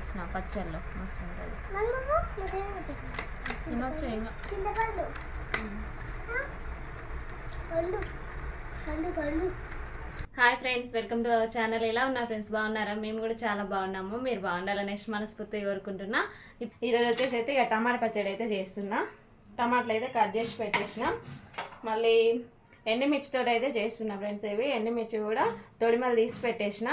చేసిన పచ్చళ్ళు మస్తు ఉంటుంది. తినొచ్చు ఇంకా hi friends, welcome to our channel. ఎలా ఉన్నారు ఫ్రెండ్స్? బాగున్నారా? మేము కూడా చాలా బాగున్నాము. మీరు బాగుండాలనేసి మనస్ఫూర్తిగా కోరుకుంటున్నా. ఈరోజు వచ్చేసి అయితే ఇక టమాటా పచ్చడి అయితే చేస్తున్నా. టమాటాలు అయితే కట్ చేసి పెట్టేసిన. మళ్ళీ ఎండుమిర్చితో అయితే చేస్తున్నా ఫ్రెండ్స్. ఇవి ఎండుమిర్చి కూడా తొడిమలు తీసి పెట్టేసిన.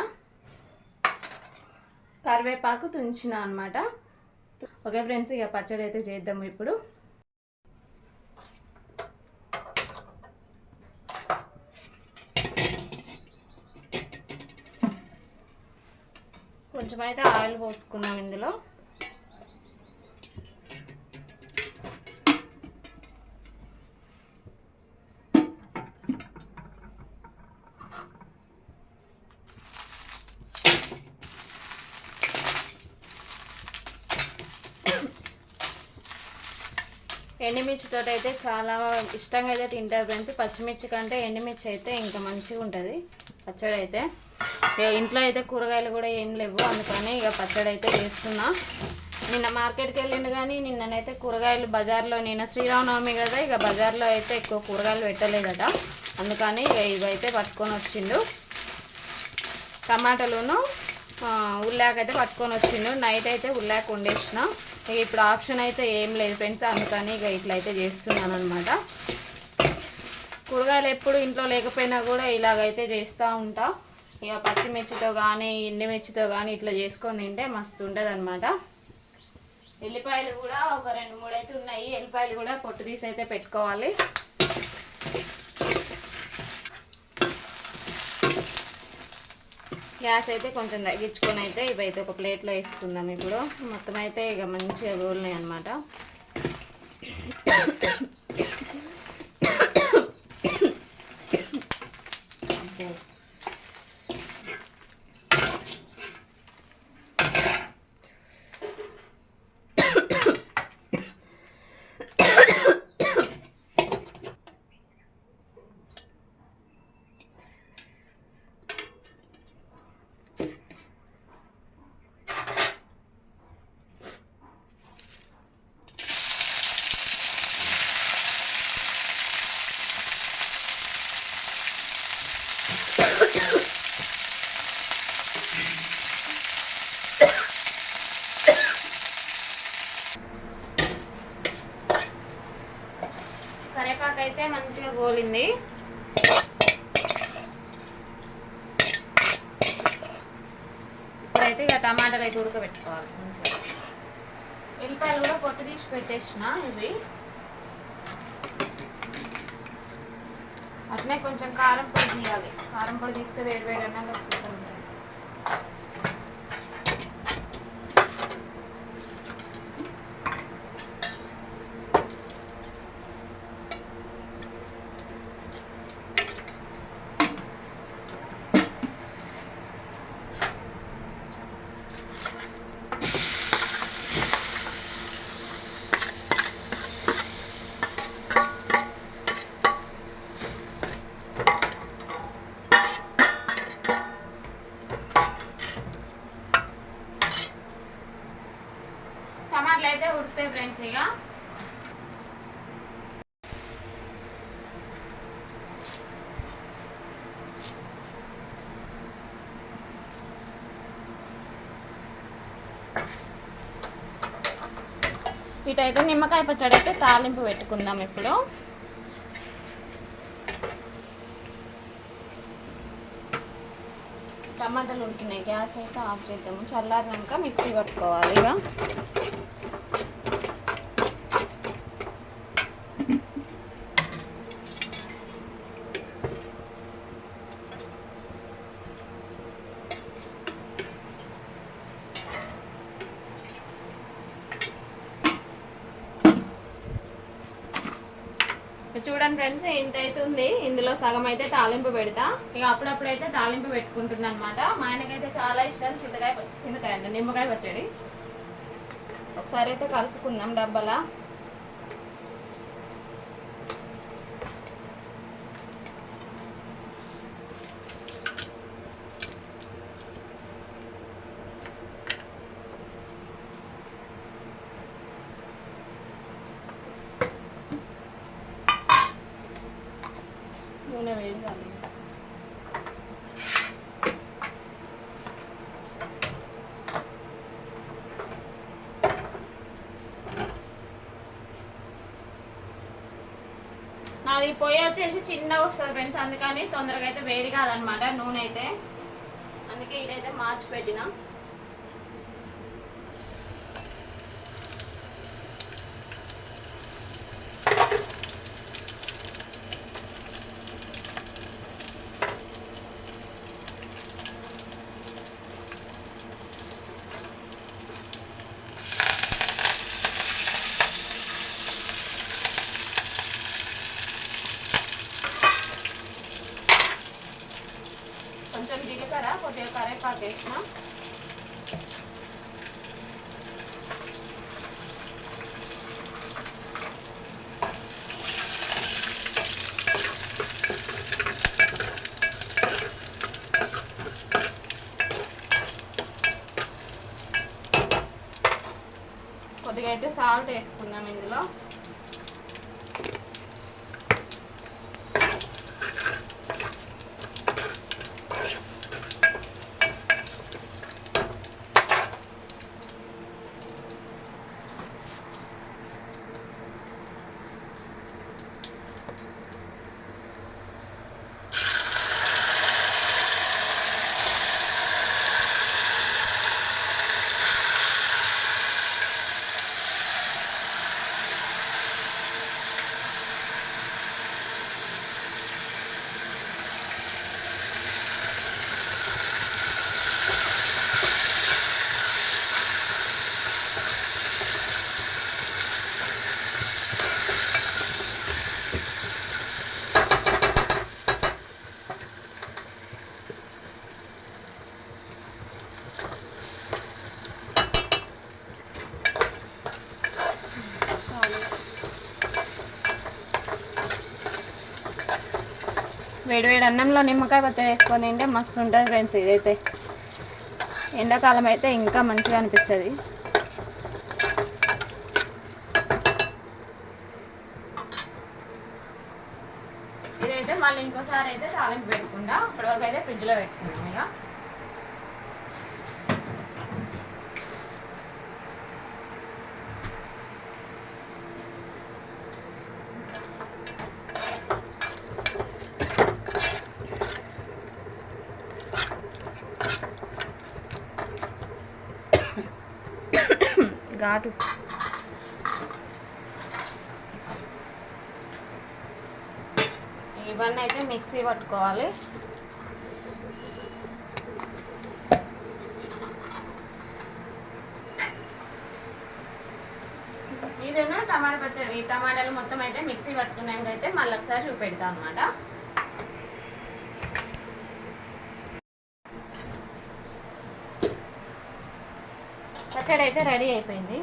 కరివేపాకు తుంచిన అనమాట. ఓకే ఫ్రెండ్స్, ఇక పచ్చడి అయితే చేద్దాము ఇప్పుడు. కొంచెం అయితే ఆయిల్ పోసుకుందాం ఇందులో. ఎండుమిర్చితో అయితే చాలా ఇష్టంగా అయితే తింటారు ఫ్రెండ్స్. పచ్చిమిర్చి కంటే ఎండుమిర్చి అయితే ఇంకా మంచిగా ఉంటుంది పచ్చడి అయితే. ఇంట్లో అయితే కూరగాయలు కూడా ఏం లేవు, అందుకని ఇక పచ్చడి అయితే చేస్తున్నా. నిన్న మార్కెట్కి వెళ్ళిండు కానీ నిన్ననైతే కూరగాయలు బజార్లో, నిన్న శ్రీరామనవమి కదా, ఇక బజార్లో అయితే ఎక్కువ కూరగాయలు పెట్టలేదట. అందుకని ఇక ఇవైతే పట్టుకొని వచ్చిండు. టమాటాలును ఉల్లాక అయితే పట్టుకొని వచ్చిండు. నైట్ అయితే ఉల్లాక వండేసిన. ఇక ఇప్పుడు ఆప్షన్ అయితే ఏం లేదు ఫ్రెండ్స్, అందుకని ఇక ఇట్లయితే చేస్తున్నాను అనమాట. కూరగాయలు ఎప్పుడు ఇంట్లో లేకపోయినా కూడా ఇలాగైతే చేస్తూ ఉంటా. ఇక పచ్చిమిర్చితో కానీ ఎండుమిర్చితో కానీ ఇట్లా చేసుకొని తింటే మస్తు ఉంటుంది అనమాట. ఎల్లిపాయలు కూడా ఒక 2-3 అయితే ఉన్నాయి. ఎల్లిపాయలు కూడా పొట్టు తీసి అయితే పెట్టుకోవాలి. గ్యాస్ అయితే కొంచెం తగ్గించుకొని అయితే ఇవైతే ఒక ప్లేట్లో వేసుకుందాం ఇప్పుడు. మొత్తం అయితే ఇక మంచిగా గోలినాయి అనమాట. కరివేపాకు అయితే మంచిగా గోలింది. ఇప్పుడైతే ఇక టమాటాలు అయితే ఉడకబెట్టుకోవాలి మంచిగా. ఎల్లిపాయలు కూడా పొట్టు తీసి పెట్టేసిన. ఇవి అట్నే కొంచెం కారం పొడి తీయాలి. కారం పొడి తీస్తే వేడి వేడి అన్నాక సూపర్ ఉంటుంది. టమాటాలు అయితే ఉడుకుతాయి ఫ్రెండ్స్. ఇక ఇటైతే నిమ్మకాయ పచ్చడి అయితే తాలింపు పెట్టుకుందాం ఇప్పుడు. టమాటాలు ఉడికినాయి. గ్యాస్ అయితే ఆఫ్ చేద్దాము. చల్లారినాక మిక్సీ పట్టుకోవాలి. ఇక చూడండి ఫ్రెండ్స్, ఇంత అయితే ఉంది. ఇందులో సగం అయితే తాలింపు పెడతా. ఇక అప్పుడప్పుడైతే తాలింపు పెట్టుకుంటున్నా అనమాట. మా ఆయనకైతే చాలా ఇష్టం చింతకాయ అంటే నిమ్మకాయ పచ్చడి. ఒకసారి అయితే కలుపుకుందాం డబ్బాలా. నాది పొయ్యి వచ్చేసి చిన్నగా వస్తుంది ఫ్రెండ్స్, అందుకని తొందరగా అయితే వేడి కాదనమాట నూనె అయితే, అందుకే ఇదైతే మార్చి పెట్టినా. కొంచెం జీలకర్ర, కొద్దిగా కరివేపాకు వేసిన. కొద్దిగా అయితే సాల్ట్ వేసుకుందాం ఇందులో. వేడి వేడి అన్నంలో నిమ్మకాయ పచ్చడి వేసుకొని తింటే మస్తు ఉంటుంది ఫ్రెండ్స్. ఇదైతే ఎండాకాలం అయితే ఇంకా మంచిగా అనిపిస్తుంది. ఇదైతే మళ్ళీ ఇంకోసారి అయితే తాలింపు పెట్టుకుంటా. ఇప్పటివరకు అయితే ఫ్రిడ్జ్లో పెట్టుకున్నాం ఇక. ఘాటు ఇవన్నీ అయితే మిక్సీ పట్టుకోవాలి. ఇదేనా టమాటా పచ్చడి. ఈ టమాటాలు మొత్తం అయితే మిక్సీ పట్టుకున్నాక అయితే మళ్ళీ ఒకసారి చూపెడతాం అన్నమాట. పచ్చడి అయితే రెడీ అయిపోయింది.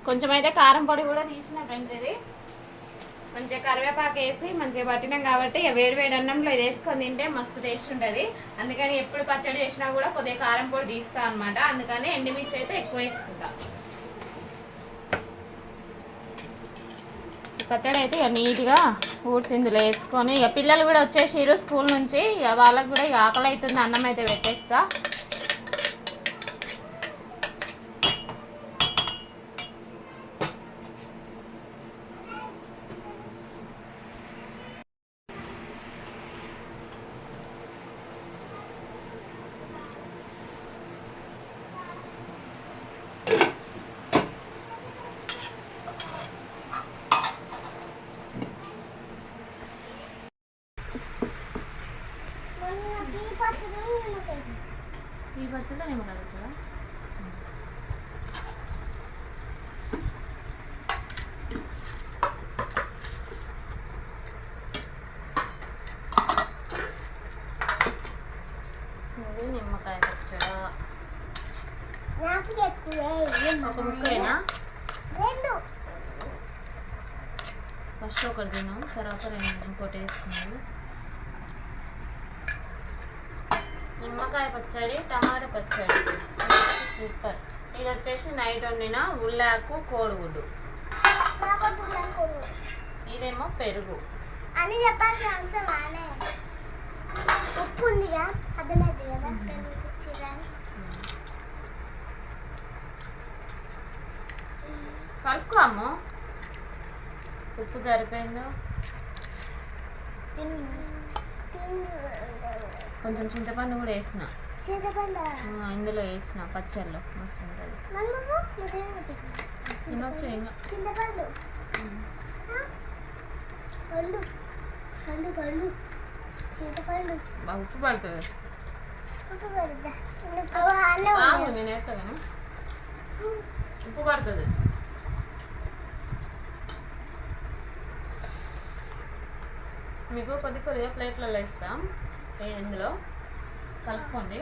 కొంచెం అయితే కారం పొడి కూడా తీసిన ఫ్రెండ్స్. ఇది మంచిగా కరివేపాకు వేసి మంచిగా పట్టినాం కాబట్టి వేడి వేడి అన్నంలో ఇది వేసుకొని తింటే మస్తు టేస్ట్ ఉంటుంది. అందుకని ఎప్పుడు పచ్చడి చేసినా కూడా కొద్దిగా కారం పొడి తీస్తా అనమాట. అందుకని ఎండుమిర్చి అయితే ఎక్కువ వేసుకుంటా. పచ్చడి అయితే ఇక నీట్గా ఊడ్చి ఇందులో వేసుకొని, ఇక పిల్లలు కూడా వచ్చేసిరు స్కూల్ నుంచి, ఇక వాళ్ళకి కూడా ఇక ఆకలి అవుతుంది, అన్నం అయితే పెట్టేస్తా. ఈ పచ్చడి నిమ్మకాయ పచ్చడా? ఇది నిమ్మకాయ పచ్చడా. ఒక ముక్కైనా రెండు ఫస్ట్ ఒకటి తిను, తర్వాత రెండు ఇంకోటి వేసుకున్నాను. నిమ్మకాయ పచ్చడి, టమాటా పచ్చడి సూపర్. ఇది వచ్చేసి నైట్ వండిన ఉల్లాకు కోడిగుడ్డు, ఇదేమో పెరుగు. అని చెప్పాల్సిన అవసరం అనే ఉప్పు ఉందిగా అర్థమైంది కదా. కలుపుకో అమ్మ, ఉప్పు సరిపోయిందో. కొంచెం చింతపండు కూడా వేసిన, ఇందులో వేసిన పచ్చళ్ళలో మస్తు ఉంటుంది. తినొచ్చు ఇంకా. చింతపండు పండు పండు పండు చింతపండు ఉప్పు పడుతుంది. నేను వేస్తాను, ఉప్పు పడుతుంది. మీకు కొద్దిగా ప్లేట్లలో ఇస్తాం, ఇందులో కలుపుకోండి.